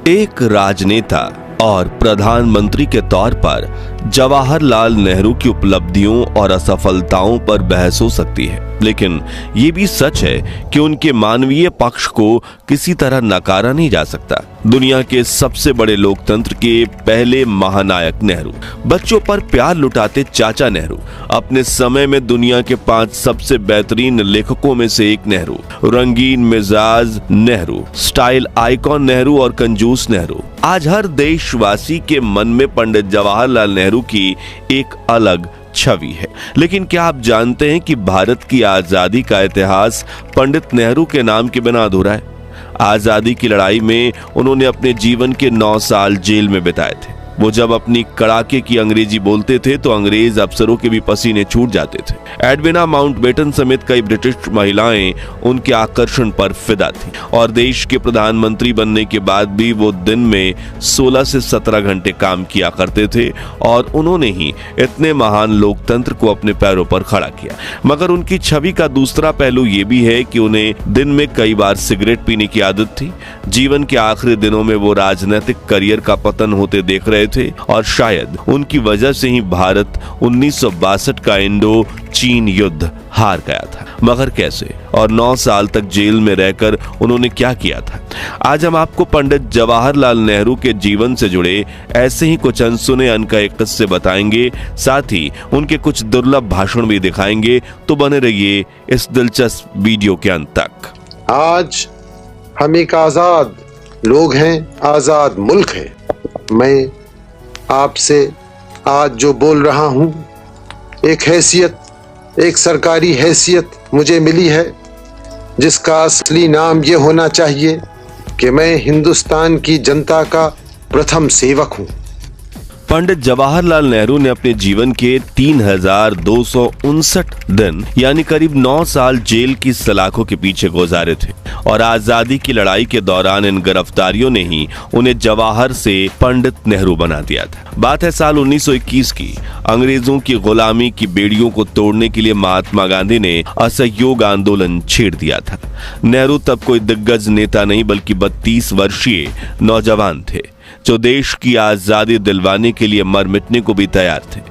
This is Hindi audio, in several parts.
एक राजनेता और प्रधानमंत्री के तौर पर जवाहरलाल नेहरू की उपलब्धियों और असफलताओं पर बहस हो सकती है, लेकिन ये भी सच है कि उनके मानवीय पक्ष को किसी तरह नकारा नहीं जा सकता। दुनिया के सबसे बड़े लोकतंत्र के पहले महानायक नेहरू, बच्चों पर प्यार लुटाते चाचा नेहरू, अपने समय में दुनिया के 5 सबसे बेहतरीन लेखकों में से एक नेहरू, रंगीन मिजाज नेहरू, स्टाइल आइकॉन नेहरू और कंजूस नेहरू। आज हर देशवासी के मन में पंडित जवाहरलाल नेहरू की एक अलग छवि है। लेकिन क्या आप जानते हैं कि भारत की आजादी का इतिहास पंडित नेहरू के नाम के बिना अधूरा है? आजादी की लड़ाई में उन्होंने अपने जीवन के 9 साल जेल में बिताए थे। वो जब अपनी कड़ाके की अंग्रेजी बोलते थे तो अंग्रेज अफसरों के भी पसीने छूट जाते थे। एडविना माउंटबेटन समेत कई ब्रिटिश महिलाएं उनके आकर्षण पर फिदा थी और देश के प्रधानमंत्री बनने के बाद भी वो दिन में 16 से 17 घंटे काम किया करते थे और उन्होंने ही इतने महान लोकतंत्र को अपने पैरों पर खड़ा किया। मगर उनकी छवि का दूसरा पहलू ये भी है कि उन्हें दिन में कई बार सिगरेट पीने की आदत थी। जीवन के आखिरी दिनों में वो राजनीतिक करियर का पतन होते देख रहे थे और शायद उनकी वजह से ही भारत 1962 का इंडो चीन युद्ध हार गया था। मगर कैसे और 9 साल तक जेल में रहकर उन्होंने क्या किया था? आज हम आपको पंडित जवाहरलाल नेहरू के जीवन से जुड़े ऐसे ही कुछ अनसुने अनकहे किस्से बताएंगे, साथ ही उनके कुछ दुर्लभ भाषण भी दिखाएंगे। तो बने रहिए इस दिलचस्प वीडियो के अंत तक। आज हम एक आजाद लोग हैं, आजाद मुल्क है। मैं आपसे आज जो बोल रहा हूं, एक हैसियत, एक सरकारी हैसियत मुझे मिली है जिसका असली नाम ये होना चाहिए कि मैं हिंदुस्तान की जनता का प्रथम सेवक हूं। पंडित जवाहरलाल नेहरू ने अपने जीवन के 3259 दिन यानी करीब 9 साल जेल की सलाखों के पीछे गुजारे थे और आजादी की लड़ाई के दौरान इन गिरफ्तारियों ने ही उन्हें जवाहर से पंडित नेहरू बना दिया था। बात है साल 1921 की। अंग्रेजों की गुलामी की बेड़ियों को तोड़ने के लिए महात्मा गांधी ने असहयोग आंदोलन छेड़ दिया था। नेहरू तब कोई दिग्गज नेता नहीं बल्कि 32 वर्षीय नौजवान थे जो देश की आजादी दिलवाने के लिए मर मिटने को भी तैयार थे।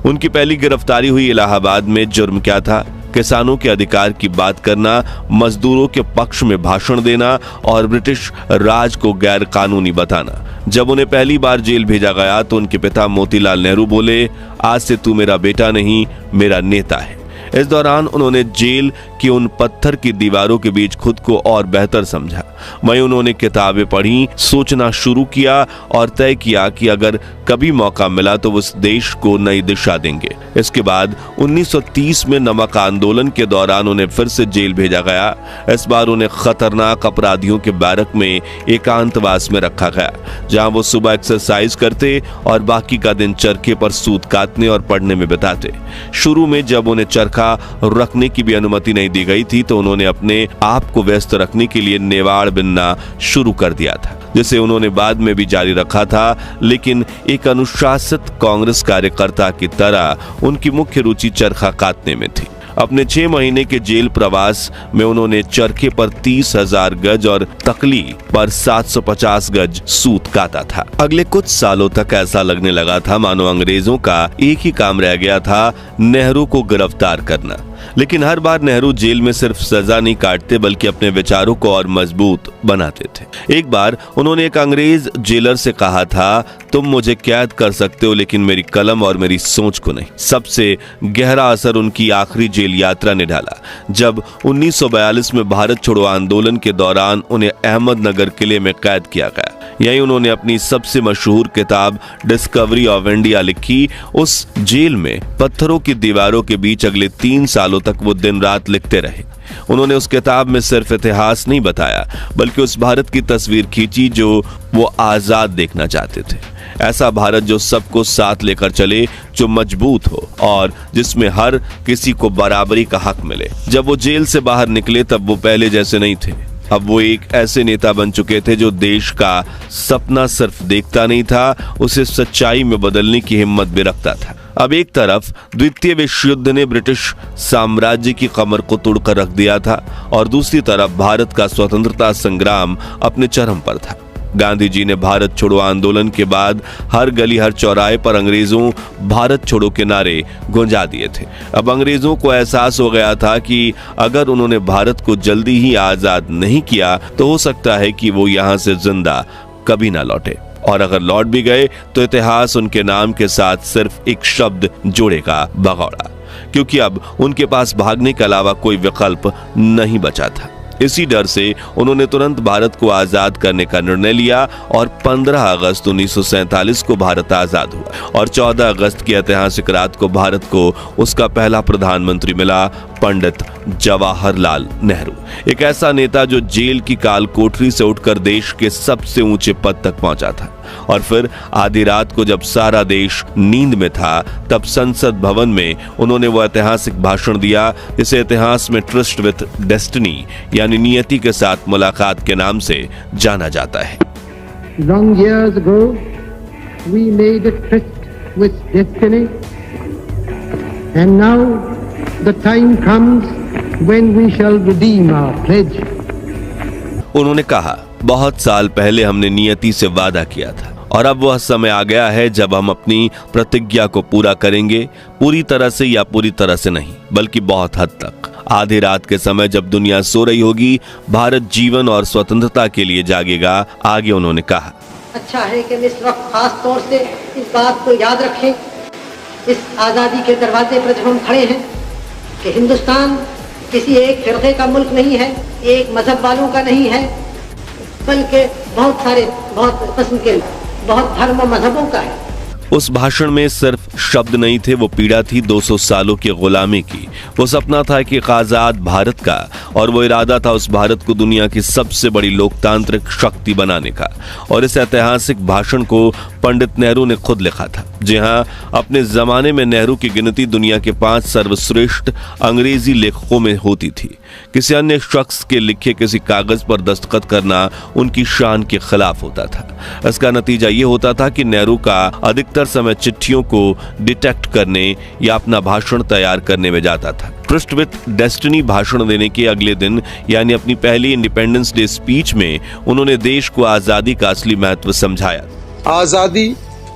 उनकी पहली गिरफ्तारी हुई इलाहाबाद में। जुर्म क्या था? किसानों के अधिकार की बात करना, मजदूरों के पक्ष में भाषण देना और ब्रिटिश राज को गैर कानूनी बताना। जब उन्हें पहली बार जेल भेजा गया तो उनके पिता मोतीलाल नेहरू बोले, आज से तू मेरा बेटा नहीं, मेरा नेता है। इस दौरान उन्होंने जेल की उन पत्थर की दीवारों के बीच खुद को और बेहतर समझा। वहीं उन्होंने किताबें पढ़ी, सोचना शुरू किया और तय किया कि अगर कभी मौका मिला तो उस देश को नई दिशा देंगे। इसके बाद 1930 में नमक आंदोलन के दौरान उन्हें फिर से जेल भेजा गया। इस बार उन्हें खतरनाक अपराधियों के बैरक में एकांतवास में रखा गया, जहां वो सुबह एक्सरसाइज करते और बाकी का दिन चरखे पर सूत काटने और पढ़ने में बिताते। शुरू में जब उन्हें चरखा रखने की भी अनुमति नहीं दी गई थी तो उन्होंने अपने आप को व्यस्त रखने के लिए नेवाड़ बिनना शुरू कर दिया था, जिसे उन्होंने बाद में भी जारी रखा था। लेकिन एक अनुशासित कांग्रेस कार्यकर्ता की तरह उनकी मुख्य रुचि चरखा काटने में थी। अपने 6 महीने के जेल प्रवास में उन्होंने चरखे पर 30,000 गज और तकली पर 750 गज सूत काटा था। अगले कुछ सालों तक ऐसा लगने लगा था मानो अंग्रेजों का एक ही काम रह गया था, नेहरू को गिरफ्तार करना। लेकिन हर बार नेहरू जेल में सिर्फ सजा नहीं काटते बल्कि अपने विचारों को और मजबूत बनाते थे। एक बार उन्होंने एक अंग्रेज जेलर से कहा था, तुम मुझे कैद कर सकते हो लेकिन मेरी कलम और मेरी सोच को नहीं। सबसे गहरा असर उनकी आखिरी जेल यात्रा ने डाला, जब 1942 में भारत छोड़ो आंदोलन के दौरान उन्हें अहमदनगर किले में कैद किया गया। यहीं उन्होंने अपनी सबसे मशहूर किताब डिस्कवरी ऑफ इंडिया लिखी। उस जेल में पत्थरों की दीवारों के बीच अगले 3 सालों तक वो दिन रात लिखते रहे। उन्होंने उस किताब में सिर्फ इतिहास नहीं बताया बल्कि उस भारत की तस्वीर खींची जो वो आजाद देखना चाहते थे। ऐसा भारत जो सबको साथ लेकर चले, जो मजबूत हो और जिसमें हर किसी को बराबरी का हक मिले। जब वो जेल से बाहर निकले तब वो पहले जैसे नहीं थे। अब वो एक ऐसे नेता बन चुके थे जो देश का सपना सिर्फ देखता नहीं था, उसे सच्चाई में बदलने की हिम्मत भी रखता था। अब एक तरफ द्वितीय विश्व युद्ध ने ब्रिटिश साम्राज्य की कमर को तोड़कर रख दिया था और दूसरी तरफ भारत का स्वतंत्रता संग्राम अपने चरम पर था। गांधी जी ने भारत छोड़ो आंदोलन के बाद हर गली हर चौराहे पर अंग्रेजों भारत छोड़ो के नारे गुंजा दिए थे। अब अंग्रेजों को एहसास हो गया था कि अगर उन्होंने भारत को जल्दी ही आजाद नहीं किया तो हो सकता है कि वो यहां से जिंदा कभी ना लौटे, और अगर लौट भी गए तो इतिहास उनके नाम के साथ सिर्फ एक शब्द जोड़ेगा, भगौड़ा, क्योंकि अब उनके पास भागने के अलावा कोई विकल्प नहीं बचा था। इसी डर से उन्होंने तुरंत भारत को आजाद करने का निर्णय लिया और 15 अगस्त 1947 को भारत आजाद हुआ और 14 अगस्त की ऐतिहासिक रात को भारत को उसका पहला प्रधानमंत्री मिला, पंडित जवाहरलाल नेहरू। एक ऐसा नेता जो जेल की काल कोठरी से उठकर देश के सबसे ऊंचे पद तक पहुंचा था। और फिर आधी रात को जब सारा देश नींद में था तब संसद भवन में उन्होंने वो ऐतिहासिक भाषण दिया जिसे इतिहास में ट्रस्ट विद डेस्टिनी यानी नियति के साथ मुलाकात के नाम से जाना जाता है। Long years ago, we made a tryst with destiny, and now the time comes when we shall redeem our pledge. उन्होंने कहा, बहुत साल पहले हमने नियति से वादा किया था और अब वह समय आ गया है जब हम अपनी प्रतिज्ञा को पूरा करेंगे, पूरी तरह से या पूरी तरह से नहीं, बल्कि बहुत हद तक। आधी रात के समय जब दुनिया सो रही होगी, भारत जीवन और स्वतंत्रता के लिए जागेगा। आगे उन्होंने कहा, अच्छा है कि इस वक्त खास तौर से इस बात को याद रखें, इस आज़ादी के दरवाजे पर जब हम खड़े हैं कि हिंदुस्तान किसी एक फिरके का मुल्क नहीं है, एक मजहब वालों का नहीं है, बल्कि बहुत सारे बहुत किस्म के बहुत धर्म और मजहबों का है। उस भाषण में सिर्फ शब्द नहीं थे, वो पीड़ा थी 200 सालों की गुलामी की। वो सपना था कि एक आजाद भारत का, और वो इरादा था उस भारत को दुनिया की सबसे बड़ी लोकतांत्रिक शक्ति बनाने का। और इस ऐतिहासिक भाषण को पंडित नेहरू ने खुद लिखा था। जी हाँ, अपने जमाने में नेहरू की गिनती दुनिया के 5 सर्वश्रेष्ठ अंग्रेजी लेखकों में होती थी। किसी अन्य शख्स के लिखे किसी कागज पर दस्तखत करना उनकी शान के खिलाफ होता था। इसका नतीजा ये होता था कि नेहरू का अधिकतर समय चिट्ठियों को डिटेक्ट करने या अपना भाषण तैयार करने में जाता था। ट्रस्ट विद डेस्टिनी भाषण देने के अगले दिन यानी अपनी पहली इंडिपेंडेंस डे स्पीच में उन्होंने देश को आजादी का असली महत्व समझाया। आजादी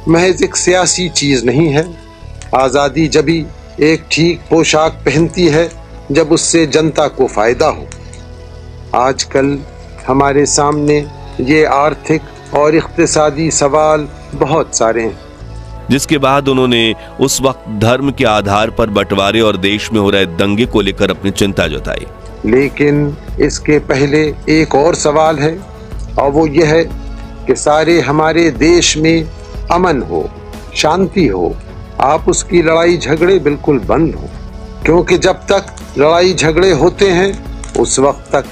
महज एक सियासी चीज नहीं है। आजादी जब भी एक ठीक पोशाक पहनती है जब उससे जनता को फायदा हो। आजकल हमारे सामने ये आर्थिक और इक्तिसादी सवाल बहुत सारे हैं। जिसके बाद उन्होंने उस वक्त धर्म के आधार पर बंटवारे और देश में हो रहे दंगे को लेकर अपनी चिंता जताई। लेकिन इसके पहले एक और सवाल है, और वो ये है कि सारे हमारे देश में अमन हो, शांति हो, आप उसकी लड़ाई झगड़े बिल्कुल बंद हो, क्योंकि जब तक लड़ाई झगड़े होते हैं उस वक्त तक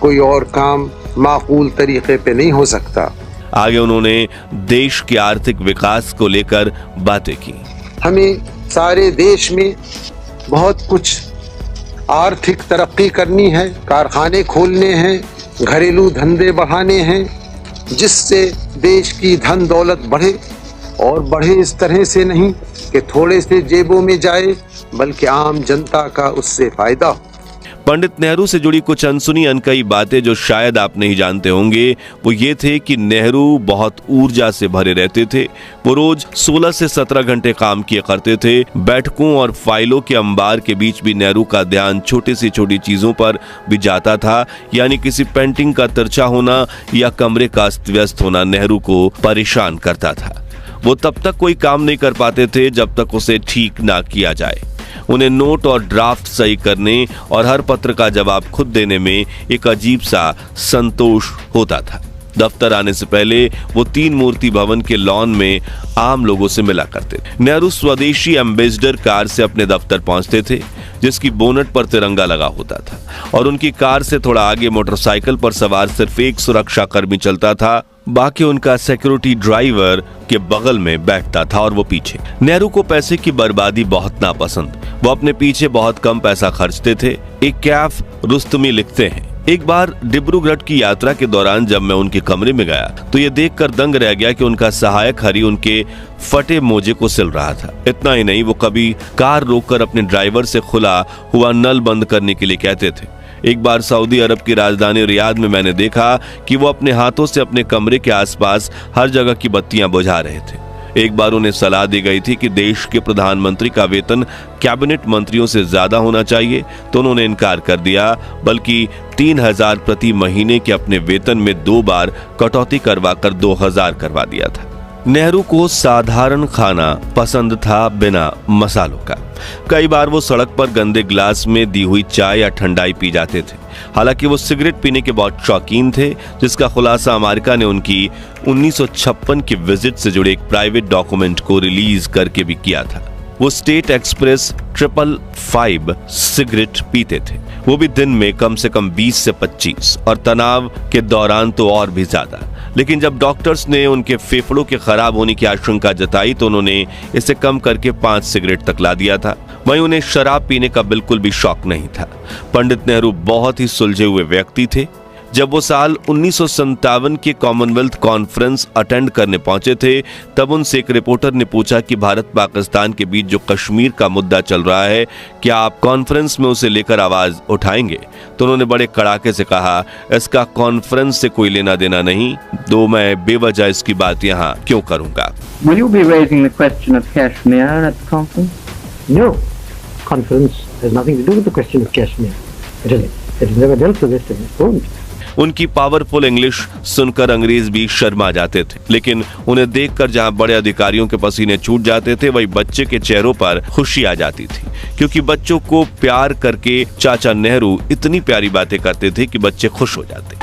कोई और काम माकूल तरीके पे नहीं हो सकता। आगे उन्होंने देश के आर्थिक विकास को लेकर बातें की। हमें सारे देश में बहुत कुछ आर्थिक तरक्की करनी है, कारखाने खोलने हैं, घरेलू धंधे बढ़ाने हैं, जिससे देश की धन दौलत बढ़े, और बढ़े इस तरह से नहीं कि थोड़े से जेबों में जाए, बल्कि आम जनता का उससे फायदा हो। पंडित नेहरू से जुड़ी कुछ अनसुनी अनकही बातें जो शायद आप नहीं जानते होंगे वो ये थे कि नेहरू बहुत ऊर्जा से भरे रहते थे। वो रोज 16 से 17 घंटे काम किया करते थे। बैठकों और फाइलों के अंबार के बीच भी नेहरू का ध्यान छोटी से छोटी चीजों पर भी जाता था, यानी किसी पेंटिंग का तिरछा होना या कमरे का अस्त व्यस्त होना नेहरू को परेशान करता था। वो तब तक कोई काम नहीं कर पाते थे जब तक उसे ठीक ना किया जाए। उन्हें नोट और ड्राफ्ट सही करने और हर पत्र का जवाब खुद देने में एक अजीब सा संतोष होता था। दफ्तर आने से पहले वो 3 मूर्ति भवन के लॉन में आम लोगों से मिला करते थे। नेहरू स्वदेशी एम्बेसडर कार से अपने दफ्तर पहुंचते थे, जिसकी बोनट पर तिरंगा लगा होता था, और उनकी कार से थोड़ा आगे मोटरसाइकिल पर सवार सिर्फ एक सुरक्षा कर्मी चलता था। बाकी उनका सिक्योरिटी ड्राइवर के बगल में बैठता था और वो पीछे। नेहरू को पैसे की बर्बादी बहुत नापसंद। वो अपने पीछे बहुत कम पैसा खर्चते थे। एक कैफ रुस्तमी लिखते हैं, एक बार डिब्रूगढ़ की यात्रा के दौरान जब मैं उनके कमरे में गया तो ये देखकर दंग रह गया कि उनका सहायक हरी उनके फटे मोजे को सिल रहा था। इतना ही नहीं, वो कभी कार रोककर अपने ड्राइवर से खुला हुआ नल बंद करने के लिए कहते थे। एक बार सऊदी अरब की राजधानी रियाद में मैंने देखा कि वो अपने हाथों से अपने कमरे के आसपास हर जगह की बत्तियां बुझा रहे थे। एक बार उन्हें सलाह दी गई थी कि देश के प्रधानमंत्री का वेतन कैबिनेट मंत्रियों से ज्यादा होना चाहिए, तो उन्होंने इनकार कर दिया, बल्कि 3000 प्रति महीने के अपने वेतन में 2 बार कटौती करवाकर 2000 करवा दिया था। नेहरू को साधारण खाना पसंद था, बिना मसालों का। कई बार वो सड़क पर गंदे गिलास में दी हुई चाय या ठंडाई पी जाते थे। हालांकि वो सिगरेट पीने के बहुत शौकीन थे, जिसका खुलासा अमेरिका ने उनकी 1956 की विजिट से जुड़े एक प्राइवेट डॉक्यूमेंट को रिलीज करके भी किया था। वो स्टेट एक्सप्रेस 555 सिगरेट पीते थे, वो भी दिन में कम से कम 20 से 25, और तनाव के दौरान तो और भी ज्यादा। लेकिन जब डॉक्टर्स ने उनके फेफड़ों के खराब होने की आशंका जताई तो उन्होंने इसे कम करके 5 सिगरेट तक ला दिया था। वहीं उन्हें शराब पीने का बिल्कुल भी शौक नहीं था। पंडित नेहरू बहुत ही सुलझे हुए व्यक्ति थे। जब वो साल 1957 के कॉमनवेल्थ कॉन्फ्रेंस अटेंड करने पहुंचे थे, तब उनसे एक रिपोर्टर ने पूछा कि भारत पाकिस्तान के बीच जो कश्मीर का मुद्दा चल रहा है, क्या आप कॉन्फ्रेंस में उसे लेकर आवाज उठाएंगे? तो उन्होंने बड़े कड़ाके से कहा, इसका कॉन्फ्रेंस से कोई लेना देना नहीं, तो मैं बेवजह इसकी बात यहाँ क्यों करूंगा। Will you be raising the question of Kashmir at the conference? No, conference has nothing to do with the question of Kashmir. It has never dealt with it and it won't. उनकी पावरफुल इंग्लिश सुनकर अंग्रेज भी शर्मा जाते थे, लेकिन उन्हें देखकर जहां बड़े अधिकारियों के पसीने छूट जाते थे, वही बच्चे के चेहरों पर खुशी आ जाती थी, क्योंकि बच्चों को प्यार करके चाचा नेहरू इतनी प्यारी बातें करते थे कि बच्चे खुश हो जाते।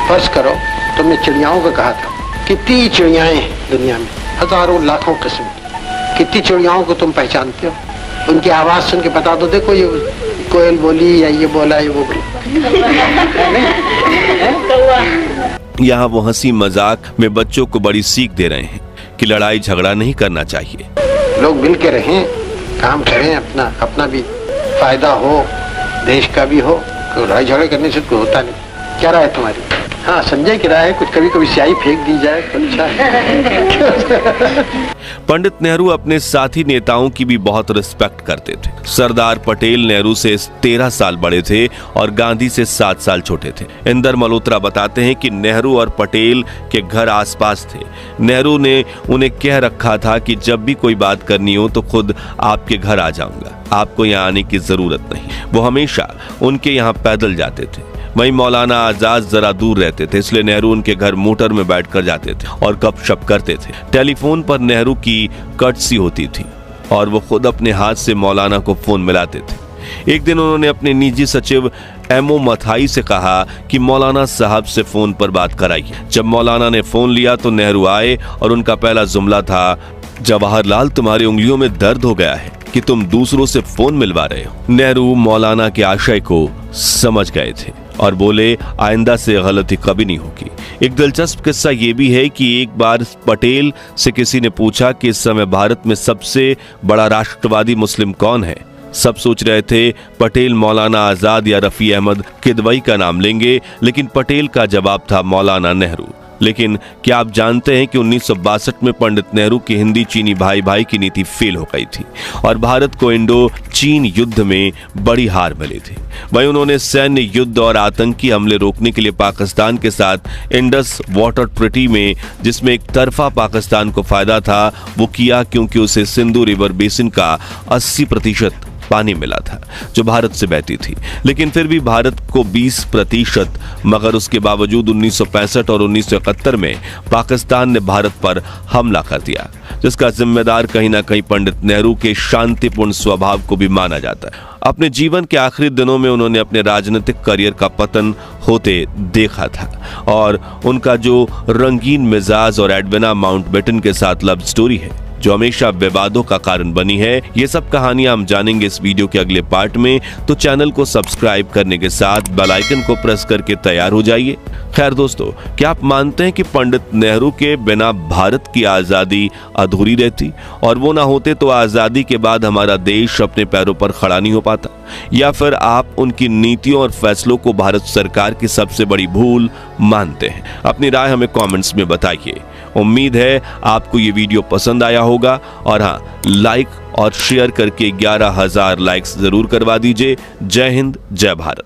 फर्ज करो तुमने चिड़ियाओं को कहा था, कितनी चिड़ियाएं हैं दुनिया में, हजारों लाखों किस्म की, कितनी चिड़ियाओं को तुम पहचानते हो? उनकी आवाज सुन के बता दो, देखो ये कोयल बोली या ये बोला ये वो बोला। यहाँ वो हंसी मजाक में बच्चों को बड़ी सीख दे रहे हैं कि लड़ाई झगड़ा नहीं करना चाहिए। लोग मिल के रहें, काम करें, अपना भी फायदा हो, देश का भी हो। लड़ाई झगड़ा करने से कोई होता नहीं। क्या राय है तुम्हारी? हाँ, संजय की राय है, कुछ कभी कभी स्याही फेंक दी जाए तो अच्छा है। पंडित नेहरू अपने साथी नेताओं की भी बहुत रिस्पेक्ट करते थे। सरदार पटेल नेहरू से 13 साल बड़े थे और गांधी से 7 साल छोटे थे। इंदर मल्होत्रा बताते हैं कि नेहरू और पटेल के घर आसपास थे। नेहरू ने उन्हें कह रखा था कि जब भी कोई बात करनी हो तो खुद आपके घर आ जाऊंगा, आपको यहाँ आने की जरूरत नहीं। वो हमेशा उनके यहाँ पैदल जाते थे। वहीं मौलाना आजाद जरा दूर रहते थे, इसलिए नेहरू उनके घर मोटर में बैठकर जाते थे और गपशप करते थे। टेलीफोन पर नेहरू की कर्टसी होती थी और वो खुद अपने हाथ से मौलाना को फोन मिलाते थे। एक दिन उन्होंने अपने निजी सचिव एमओ मथाई से कहा कि मौलाना साहब से फोन पर बात कराइए। जब मौलाना ने फोन लिया तो नेहरू आए और उनका पहला जुमला था, जवाहरलाल तुम्हारी उंगलियों में दर्द हो गया है कि तुम दूसरों से फोन मिलवा रहे हो। नेहरू मौलाना के आशय को समझ गए थे और बोले, आइंदा से गलती कभी नहीं होगी। एक दिलचस्प किस्सा ये भी है कि एक बार पटेल से किसी ने पूछा कि इस समय भारत में सबसे बड़ा राष्ट्रवादी मुस्लिम कौन है। सब सोच रहे थे पटेल मौलाना आजाद या रफी अहमद किदवई का नाम लेंगे, लेकिन पटेल का जवाब था मौलाना नेहरू। लेकिन क्या आप जानते हैं कि 1962 में पंडित नेहरू की हिंदी चीनी भाई भाई की नीति फेल हो गई थी और भारत को इंडो चीन युद्ध में बड़ी हार मिली थी। वहीं उन्होंने सैन्य युद्ध और आतंकी हमले रोकने के लिए पाकिस्तान के साथ इंडस वाटर ट्रीटी में, जिसमें एक तरफा पाकिस्तान को फायदा था, वो किया क्योंकि उसे सिंधु रिवर बेसिन का 80% पानी मिला था जो भारत से बहती थी। लेकिन फिर भी भारत को 20%, मगर उसके बावजूद 1965 और 1971 में पाकिस्तान ने भारत पर हमला कर दिया, जिसका जिम्मेदार कहीं ना कहीं पंडित नेहरू के शांतिपूर्ण स्वभाव को भी माना जाता है। अपने जीवन के आखिरी दिनों में उन्होंने अपने राजनीतिक करियर का पतन होते देखा था और उनका जो रंगीन मिजाज और एडविना माउंटबेटन के साथ लव स्टोरी है जो हमेशा विवादों का कारण बनी है, ये सब कहानियां हम जानेंगे इस वीडियो के अगले पार्ट में। तो चैनल को सब्सक्राइब करने के साथ बेल आइकन को प्रेस करके तैयार हो जाइए। खैर दोस्तों, क्या आप मानते हैं कि पंडित नेहरू के बिना भारत की आजादी अधूरी रहती और वो ना होते तो आजादी के बाद हमारा देश अपने पैरों पर खड़ा नहीं हो पाता? या फिर आप उनकी नीतियों और फैसलों को भारत सरकार की सबसे बड़ी भूल मानते हैं? अपनी राय हमें कमेंट्स में बताइए। उम्मीद है आपको ये वीडियो पसंद आया होगा और हाँ, लाइक और शेयर करके 11,000 लाइक्स जरूर करवा दीजिए। जय हिंद, जय भारत।